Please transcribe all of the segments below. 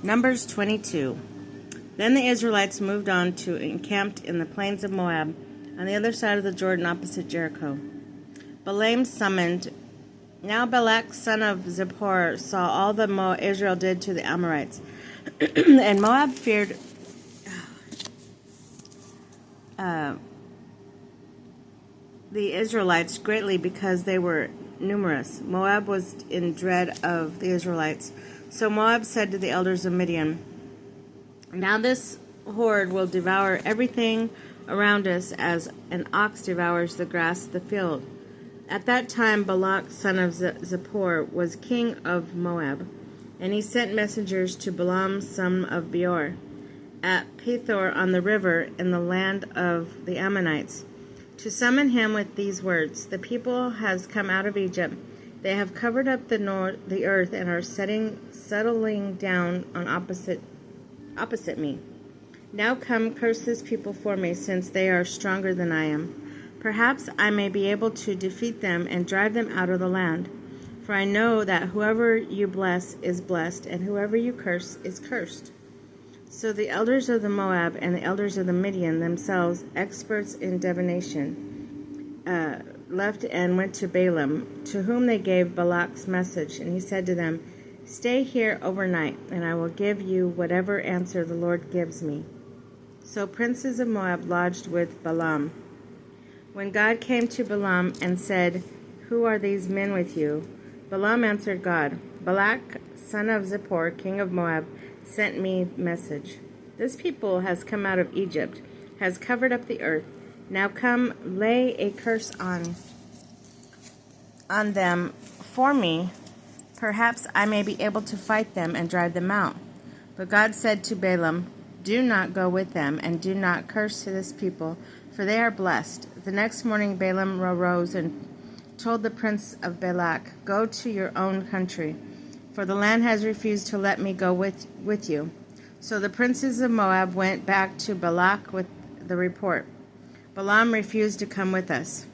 Numbers 22. Then the Israelites moved on to encamped in the plains of Moab, on the other side of the Jordan opposite Jericho. Balaam summoned. Now Balak son of Zippor saw all that Israel did to the Amorites, and Moab feared the Israelites greatly because they were numerous. Moab was in dread of the Israelites. So Moab said to the elders of Midian, "Now this horde will devour everything around us as an ox devours the grass of the field." At that time Balak son of Zippor was king of Moab, and he sent messengers to Balaam son of Beor at Pethor on the river in the land of the Ammonites, to summon him with these words: "The people has come out of Egypt. They have covered up the earth and are settling down on opposite me. Now come, curse this people for me, since they are stronger than I am. Perhaps I may be able to defeat them and drive them out of the land. For I know that whoever you bless is blessed, and whoever you curse is cursed." So the elders of the Moab and the elders of the Midian, themselves experts in divination, left and went to Balaam, to whom they gave Balak's message. And he said to them, "Stay here overnight, and I will give you whatever answer the Lord gives me." So princes of Moab lodged with Balaam. When God came to Balaam and said, "Who are these men with you?" Balaam answered God, "Balak, son of Zippor, king of Moab, sent me message. This people has come out of Egypt, has covered up the earth. Now come, lay a curse on them for me. Perhaps I may be able to fight them and drive them out." But God said to Balaam, "Do not go with them, and do not curse this people, for they are blessed." The next morning Balaam arose and told the prince of Balak, "Go to your own country, for the land has refused to let me go with you." So the princes of Moab went back to Balak with the report, "Balaam refused to come with us."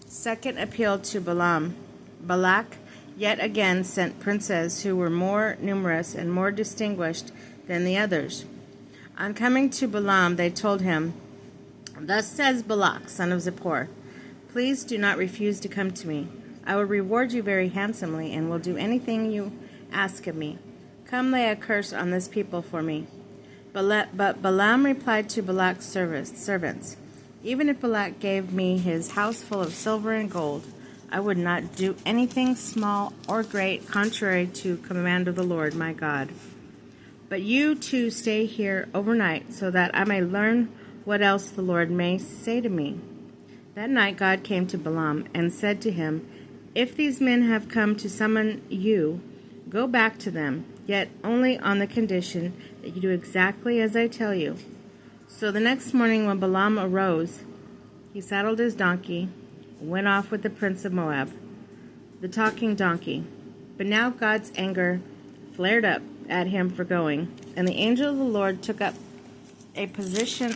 Second appeal to Balaam. Balak yet again sent princes who were more numerous and more distinguished than the others. On coming to Balaam, they told him, "Thus says Balak, son of Zippor, please do not refuse to come to me. I will reward you very handsomely and will do anything you ask of me. Come, lay a curse on this people for me." But Balaam replied to Balak's servants, "Even if Balak gave me his house full of silver and gold, I would not do anything small or great contrary to command of the Lord my God. But you two stay here overnight, so that I may learn what else the Lord may say to me." That night God came to Balaam and said to him, "If these men have come to summon you, go back to them, yet only on the condition that you do exactly as I tell you." So the next morning when Balaam arose, he saddled his donkey and went off with the prince of Moab, the talking donkey. But now God's anger flared up at him for going, and the angel of the Lord took up a position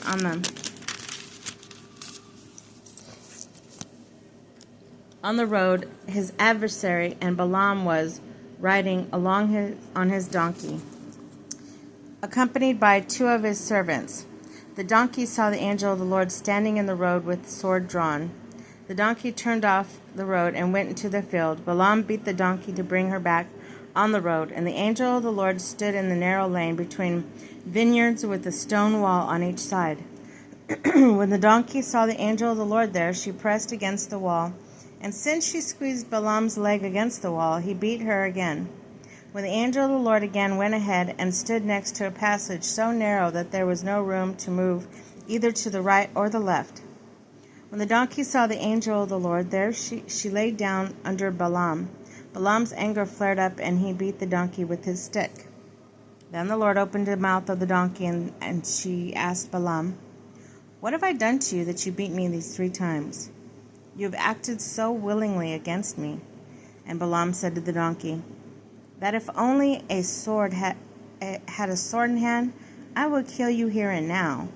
on the road, his adversary, and Balaam was riding along on his donkey, accompanied by two of his servants. The donkey saw the angel of the Lord standing in the road with sword drawn. The donkey turned off the road and went into the field. Balaam beat the donkey to bring her back on the road, and the angel of the Lord stood in the narrow lane between vineyards with a stone wall on each side. When the donkey saw the angel of the Lord there, she pressed against the wall, and since she squeezed Balaam's leg against the wall, he beat her again. When the angel of the Lord again went ahead and stood next to a passage so narrow that there was no room to move either to the right or the left. When the donkey saw the angel of the Lord there, she lay down under Balaam. Balaam's anger flared up, and he beat the donkey with his stick. Then the Lord opened the mouth of the donkey, and she asked Balaam, "What have I done to you that you beat me these 3 times? You have acted so willingly against me." And Balaam said to the donkey, "That if only a sword had a sword in hand, I would kill you here and now."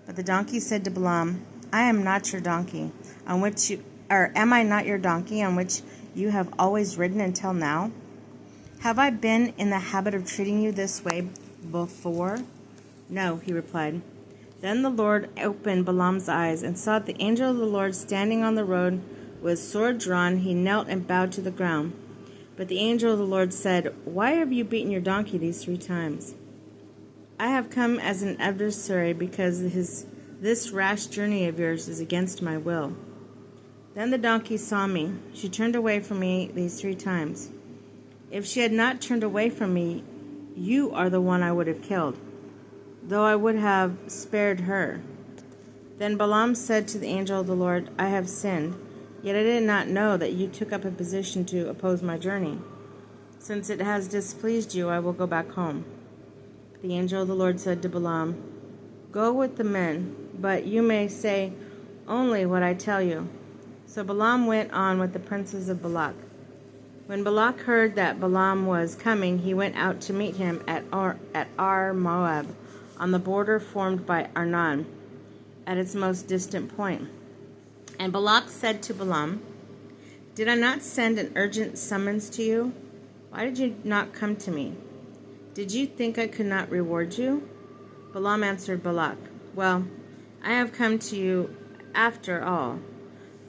But the donkey said to Balaam, "I am not your donkey, am I not your donkey on which you have always ridden until now? Have I been in the habit of treating you this way before? No, he replied. Then the Lord opened Balaam's eyes and saw the angel of the Lord standing on the road with sword drawn. He knelt and bowed to the ground. But the angel of the Lord said, Why have you beaten your donkey these 3 times? I have come as an adversary because this rash journey of yours is against my will. Then the donkey saw me. She turned away from me these 3 times. If she had not turned away from me, you are the one I would have killed, though I would have spared her. Then Balaam said to the angel of the Lord, I have sinned, yet I did not know that you took up a position to oppose my journey. Since it has displeased you, I will go back home. The angel of the Lord said to Balaam, Go with the men, but you may say only what I tell you. So Balaam went on with the princes of Balak. When Balak heard that Balaam was coming, he went out to meet him at Ar Moab, on the border formed by Arnon, at its most distant point. And Balak said to Balaam, Did I not send an urgent summons to you? Why did you not come to me? Did you think I could not reward you? Balaam answered Balak, Well, I have come to you after all,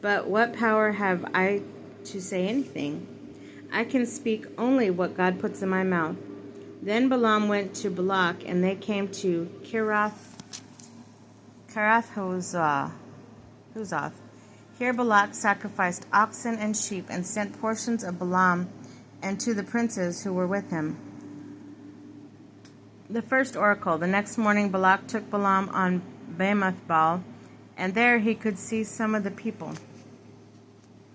but what power have I to say anything? I can speak only what God puts in my mouth. Then Balaam went to Balak, and they came to Kirath-Huzoth. Here Balak sacrificed oxen and sheep and sent portions of Balaam and to the princes who were with him. The first oracle. The next morning Balak took Balaam on Bamoth-baal, and there he could see some of the people.